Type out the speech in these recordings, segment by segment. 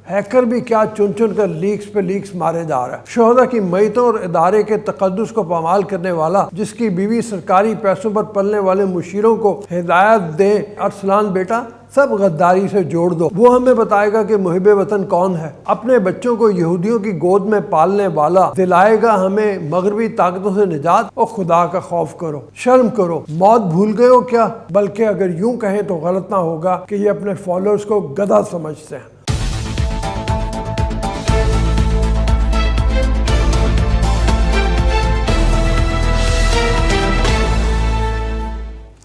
Hacker بھی کیا چن چن کر لیکس پہ لیکس مارے جا رہا ہے۔ شہداء کی میتوں اور ادارے کے تقدس کو پامال کرنے والا، جس کی بیوی سرکاری پیسوں پر پلنے والے مشیروں کو ہدایت دے ارسلان بیٹا سب غداری سے جوڑ دو، وہ ہمیں بتائے گا کہ محب وطن کون ہے۔ اپنے بچوں کو یہودیوں کی گود میں پالنے والا دلائے گا ہمیں مغربی طاقتوں سے نجات، اور خدا کا خوف کرو، شرم کرو، موت بھول گئے ہو کیا؟ بلکہ اگر یوں کہیں تو غلط نہ ہوگا کہ یہ اپنے فالوورز کو گدھا سمجھتے ہیں۔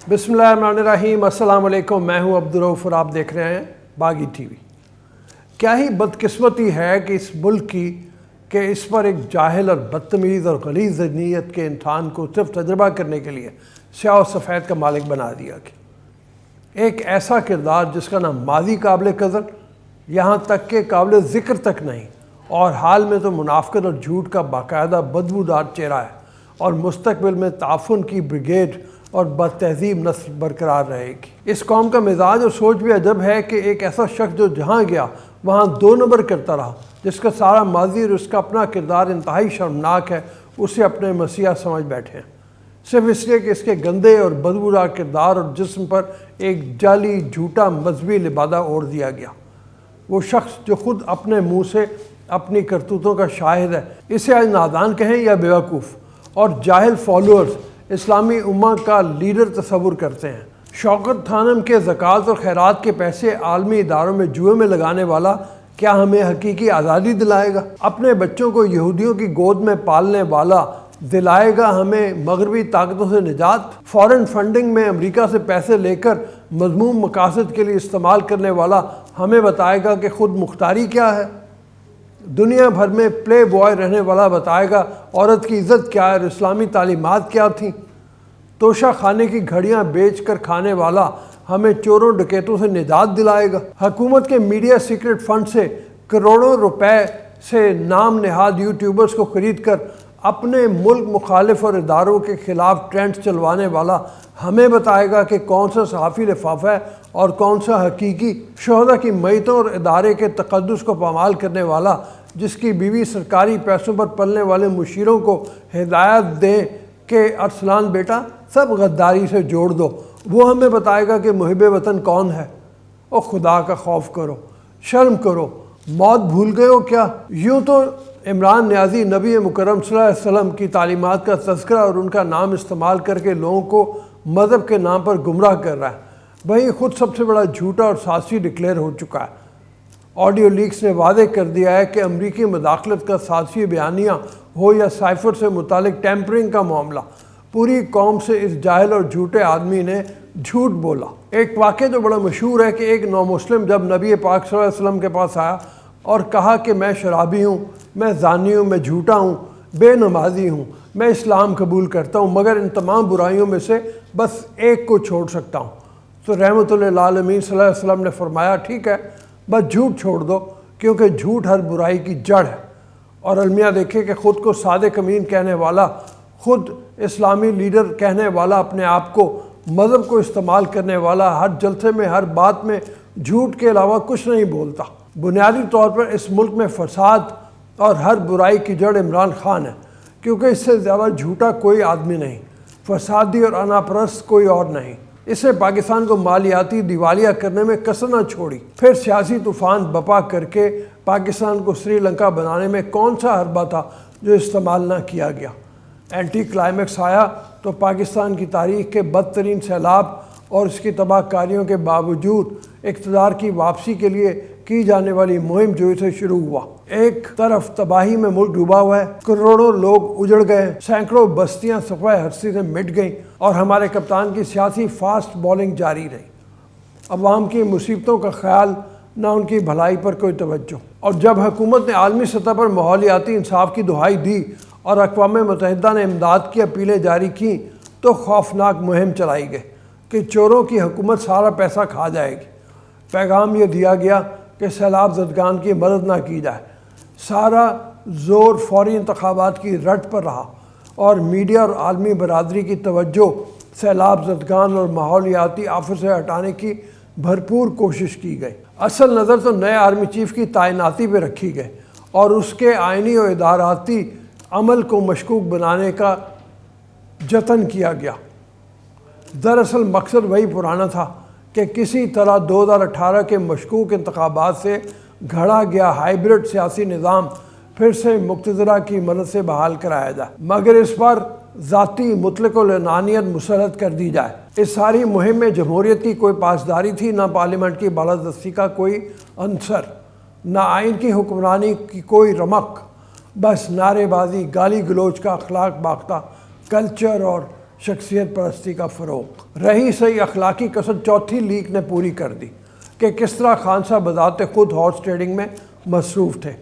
بسم اللہ الرحمن الرحیم، السلام علیکم، میں ہوں عبدالرؤف اور آپ دیکھ رہے ہیں باغی ٹی وی۔ کیا ہی بدقسمتی ہے کہ اس ملک کی کہ اس پر ایک جاہل اور بدتمیز اور غلیظ نیت کے انسان کو صرف تجربہ کرنے کے لیے سیاہ و سفید کا مالک بنا دیا گیا۔ ایک ایسا کردار جس کا نہ ماضی قابل قدر، یہاں تک کہ قابل ذکر تک نہیں، اور حال میں تو منافقت اور جھوٹ کا باقاعدہ بدبودار چہرہ ہے، اور مستقبل میں تعفن کی بریگیڈ اور بد تہذیب نسل برقرار رہے گی۔ اس قوم کا مزاج اور سوچ بھی عجب ہے کہ ایک ایسا شخص جو جہاں گیا وہاں 2 نمبر کرتا رہا، جس کا سارا ماضی اور اس کا اپنا کردار انتہائی شرمناک ہے، اسے اپنے مسیحا سمجھ بیٹھے ہیں، صرف اس لیے کہ اس کے گندے اور بدبودار کردار اور جسم پر ایک جعلی جھوٹا مذہبی لبادہ اوڑھ دیا گیا۔ وہ شخص جو خود اپنے منہ سے اپنی کرتوتوں کا شاہد ہے، اسے آج نادان کہیں یا بیوقوف اور جاہل فالوورز اسلامی امہ کا لیڈر تصور کرتے ہیں۔ شوکت خانم کے زکوٰۃ اور خیرات کے پیسے عالمی اداروں میں جوئے میں لگانے والا کیا ہمیں حقیقی آزادی دلائے گا؟ اپنے بچوں کو یہودیوں کی گود میں پالنے والا دلائے گا ہمیں مغربی طاقتوں سے نجات؟ فارن فنڈنگ میں امریکہ سے پیسے لے کر مذموم مقاصد کے لیے استعمال کرنے والا ہمیں بتائے گا کہ خود مختاری کیا ہے؟ دنیا بھر میں پلے بوائے رہنے والا بتائے گا عورت کی عزت کیا ہے اور اسلامی تعلیمات کیا تھیں؟ توشہ خانے کی گھڑیاں بیچ کر کھانے والا ہمیں چوروں ڈکیتوں سے نجات دلائے گا؟ حکومت کے میڈیا سیکرٹ فنڈ سے کروڑوں روپے سے نام نہاد یوٹیوبرز کو خرید کر اپنے ملک مخالف اور اداروں کے خلاف ٹرینڈز چلوانے والا ہمیں بتائے گا کہ کون سا صحافی لفافہ ہے اور کون سا حقیقی؟ شہداء کی میتوں اور ادارے کے تقدس کو پامال کرنے والا، جس کی بیوی سرکاری پیسوں پر پلنے والے مشیروں کو ہدایت دے کہ ارسلان بیٹا سب غداری سے جوڑ دو، وہ ہمیں بتائے گا کہ محب وطن کون ہے؟ اور خدا کا خوف کرو، شرم کرو، موت بھول گئے ہو کیا؟ یوں تو عمران نیازی نبی مکرم صلی اللہ علیہ وسلم کی تعلیمات کا تذکرہ اور ان کا نام استعمال کر کے لوگوں کو مذہب کے نام پر گمراہ کر رہا ہے، وہیں خود سب سے بڑا جھوٹا اور سازشی ڈکلیئر ہو چکا ہے۔ آڈیو لیکس نے واضح کر دیا ہے کہ امریکی مداخلت کا سازشی بیانیہ ہو یا سائفر سے متعلق ٹیمپرنگ کا معاملہ، پوری قوم سے اس جاہل اور جھوٹے آدمی نے جھوٹ بولا۔ ایک واقعہ جو بڑا مشہور ہے کہ ایک نومسلم جب نبی پاک صلی اللہ علیہ وسلم کے پاس آیا اور کہا کہ میں شرابی ہوں، میں زانی ہوں، میں جھوٹا ہوں، بے نمازی ہوں، میں اسلام قبول کرتا ہوں، مگر ان تمام برائیوں میں سے بس ایک کو چھوڑ سکتا ہوں، تو رحمت للعالمین صلی اللہ علیہ وسلم نے فرمایا ٹھیک ہے، بس جھوٹ چھوڑ دو، کیونکہ جھوٹ ہر برائی کی جڑ ہے۔ اور المیہ دیکھیں کہ خود کو صادق امین کہنے والا، خود اسلامی لیڈر کہنے والا، اپنے آپ کو مذہب کو استعمال کرنے والا، ہر جلسے میں ہر بات میں جھوٹ کے علاوہ کچھ نہیں بولتا۔ بنیادی طور پر اس ملک میں فساد اور ہر برائی کی جڑ عمران خان ہے، کیونکہ اس سے زیادہ جھوٹا کوئی آدمی نہیں، فسادی اور انا پرست کوئی اور نہیں۔ اس نے پاکستان کو مالیاتی دیوالیہ کرنے میں کسر نہ چھوڑی، پھر سیاسی طوفان بپا کر کے پاکستان کو سری لنکا بنانے میں کون سا حربہ تھا جو استعمال نہ کیا گیا؟ اینٹی کلائمیکس آیا تو پاکستان کی تاریخ کے بدترین سیلاب اور اس کی تباہ کاریوں کے باوجود اقتدار کی واپسی کے لیے کی جانے والی مہم جو اسے شروع ہوا۔ ایک طرف تباہی میں ملک ڈوبا ہوا ہے، کروڑوں لوگ اجڑ گئے، سینکڑوں بستیاں صفحہ ہستی سے مٹ گئیں، اور ہمارے کپتان کی سیاسی فاسٹ بولنگ جاری رہی۔ عوام کی مصیبتوں کا خیال، نہ ان کی بھلائی پر کوئی توجہ۔ اور جب حکومت نے عالمی سطح پر ماحولیاتی انصاف کی دہائی دی اور اقوام متحدہ نے امداد کی اپیلیں جاری کیں، تو خوفناک مہم چلائی گئی کہ چوروں کی حکومت سارا پیسہ کھا جائے گی۔ پیغام یہ دیا گیا کہ سیلاب زدگان کی مدد نہ کی جائے۔ سارا زور فوری انتخابات کی رٹ پر رہا، اور میڈیا اور عالمی برادری کی توجہ سیلاب زدگان اور ماحولیاتی آفت سے ہٹانے کی بھرپور کوشش کی گئی۔ اصل نظر تو نئے آرمی چیف کی تعیناتی پہ رکھی گئی اور اس کے آئینی و اداراتی عمل کو مشکوک بنانے کا جتن کیا گیا۔ دراصل مقصد وہی پرانا تھا کہ کسی طرح 2018 کے مشکوک انتخابات سے گھڑا گیا ہائیبرڈ سیاسی نظام پھر سے مقتدرہ کی مدد سے بحال کرایا جائے، مگر اس پر ذاتی مطلق العنانیت مسلط کر دی جائے۔ اس ساری مہم میں جمہوریت کی کوئی پاسداری تھی، نہ پارلیمنٹ کی بالادستی کا کوئی عنصر، نہ آئین کی حکمرانی کی کوئی رمق، بس نعرے بازی، گالی گلوچ کا اخلاق باختہ کلچر اور شخصیت پرستی کا فروغ۔ رہی صحیح اخلاقی کسر چوتھی لیگ نے پوری کر دی کہ کس طرح خان صاحب بذات خود ہارس ٹریڈنگ میں مصروف تھے۔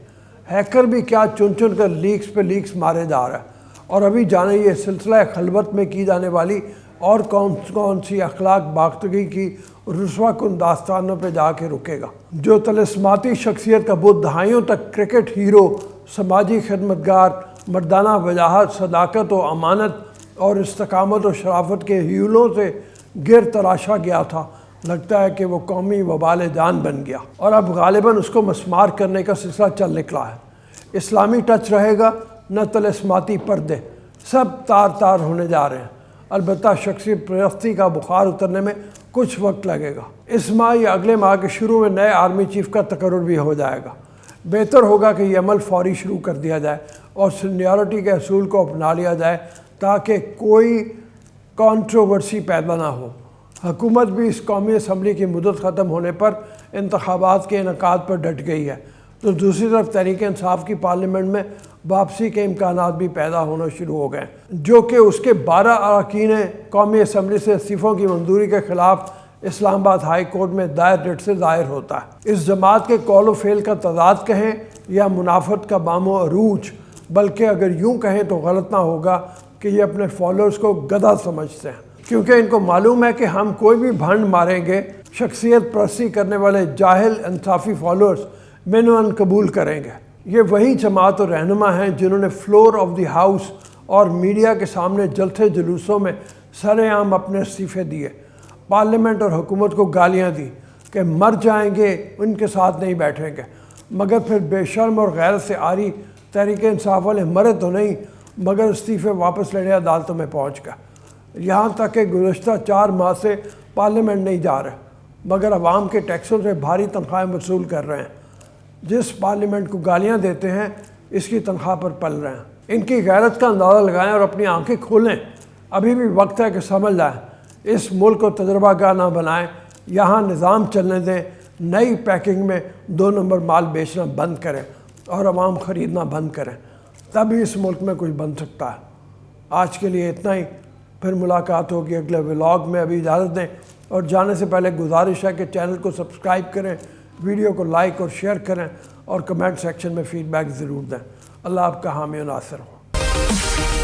ہیکر بھی کیا چن چن کر لیکس پہ لیکس مارے جا رہا ہے، اور ابھی جانے یہ سلسلہ خلوت میں کی جانے والی اور کون سی اخلاق باختگی کی رسوا کن داستانوں پہ جا کے رکے گا۔ جو طلسماتی شخصیت کا بت دہائیوں تک کرکٹ ہیرو، سماجی خدمتگار، مردانہ وجاہت، صداقت و امانت اور استقامت و شرافت کے ہیولوں سے گر تراشا گیا تھا، لگتا ہے کہ وہ قومی وبال جان بن گیا اور اب غالباً اس کو مسمار کرنے کا سلسلہ چل نکلا ہے۔ اسلامی ٹچ رہے گا نہ طلسماتی پردے، سب تار تار ہونے جا رہے ہیں۔ البتہ شخصیت پرستی کا بخار اترنے میں کچھ وقت لگے گا۔ اس ماہ یا اگلے ماہ کے شروع میں نئے آرمی چیف کا تقرر بھی ہو جائے گا۔ بہتر ہوگا کہ یہ عمل فوری شروع کر دیا جائے اور سینیورٹی کے اصول کو اپنا لیا جائے تاکہ کوئی کنٹروورسی پیدا نہ ہو۔ حکومت بھی اس قومی اسمبلی کی مدت ختم ہونے پر انتخابات کے انعقاد پر ڈٹ گئی ہے، تو دوسری طرف تحریک انصاف کی پارلیمنٹ میں واپسی کے امکانات بھی پیدا ہونا شروع ہو گئے ہیں، جو کہ اس کے 12 اراکین قومی اسمبلی سے استعفوں کی منظوری کے خلاف اسلام آباد ہائی کورٹ میں دائر ریٹ سے ظاہر ہوتا ہے۔ اس جماعت کے قول و فعل کا تضاد کہیں یا منافقت کا بام و عروج، بلکہ اگر یوں کہیں تو غلط نہ ہوگا کہ یہ اپنے فالوورز کو گدھا سمجھتے ہیں، کیونکہ ان کو معلوم ہے کہ ہم کوئی بھی بھنڈ ماریں گے، شخصیت پرستی کرنے والے جاہل انصافی فالوورز منوً قبول کریں گے۔ یہ وہی جماعت اور رہنما ہیں جنہوں نے فلور آف دی ہاؤس اور میڈیا کے سامنے جلسے جلوسوں میں سر عام اپنے استعفے دیے، پارلیمنٹ اور حکومت کو گالیاں دی کہ مر جائیں گے، ان کے ساتھ نہیں بیٹھیں گے، مگر پھر بے شرم اور غیرت سے آری تحریک انصاف والے مرے تو نہیں مگر استعفے واپس لینے عدالتوں میں پہنچ گئے۔ یہاں تک کہ گزشتہ 4 ماہ سے پارلیمنٹ نہیں جا رہے مگر عوام کے ٹیکسوں سے بھاری تنخواہیں وصول کر رہے ہیں۔ جس پارلیمنٹ کو گالیاں دیتے ہیں اس کی تنخواہ پر پل رہے ہیں۔ ان کی غیرت کا اندازہ لگائیں اور اپنی آنکھیں کھولیں، ابھی بھی وقت ہے کہ سمجھ لائیں۔ اس ملک کو تجربہ گاہ نہ بنائیں، یہاں نظام چلنے دیں، نئی پیکنگ میں 2 نمبر مال بیچنا بند کریں اور عوام خریدنا بند کریں، تبھی اس ملک میں کچھ بن سکتا ہے۔ آج کے لیے اتنا ہی، پھر ملاقات ہوگی اگلے ولاگ میں۔ ابھی اجازت دیں، اور جانے سے پہلے گزارش ہے کہ چینل کو سبسکرائب کریں، ویڈیو کو لائک اور شیئر کریں اور کمنٹ سیکشن میں فیڈ بیک ضرور دیں۔ اللہ آپ کا حامی و ناصر ہو۔